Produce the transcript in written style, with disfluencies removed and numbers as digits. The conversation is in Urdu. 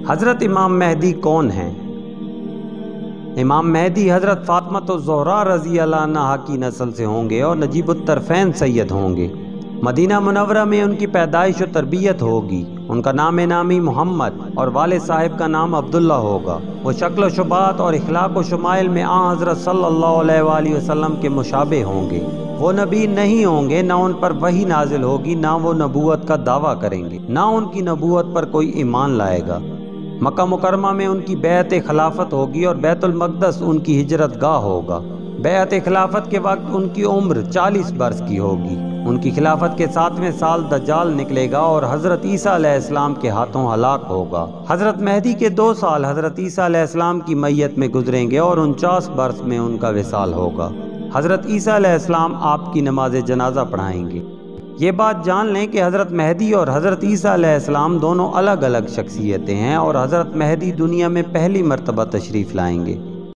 حضرت امام مہدی کون ہیں؟ امام مہدی حضرت فاطمہ الزہرا رضی اللہ عنہا کی نسل سے ہوں گے اور نجیب الطرفین سید ہوں گے۔ مدینہ منورہ میں ان کی پیدائش و تربیت ہوگی۔ ان کا نام نامی محمد اور والد صاحب کا نام عبداللہ ہوگا۔ وہ شکل و شبات اور اخلاق و شمائل میں آن حضرت صلی اللہ علیہ وآلہ وسلم کے مشابہ ہوں گے۔ وہ نبی نہیں ہوں گے، نہ ان پر وحی نازل ہوگی، نہ وہ نبوت کا دعویٰ کریں گے، نہ ان کی نبوت پر کوئی ایمان لائے گا۔ مکہ مکرمہ میں ان کی بیعت خلافت ہوگی اور بیت المقدس ان کی ہجرت گاہ ہوگا۔ بیعت خلافت کے وقت ان کی عمر 40 برس کی ہوگی۔ ان کی خلافت کے 7ویں سال دجال نکلے گا اور حضرت عیسیٰ علیہ السلام کے ہاتھوں ہلاک ہوگا۔ حضرت مہدی کے 2 سال حضرت عیسیٰ علیہ السلام کی میت میں گزریں گے اور 49 برس میں ان کا وصال ہوگا۔ حضرت عیسیٰ علیہ السلام آپ کی نماز جنازہ پڑھائیں گے۔ یہ بات جان لیں کہ حضرت مہدی اور حضرت عیسیٰ علیہ السلام دونوں الگ الگ شخصیتیں ہیں اور حضرت مہدی دنیا میں پہلی مرتبہ تشریف لائیں گے۔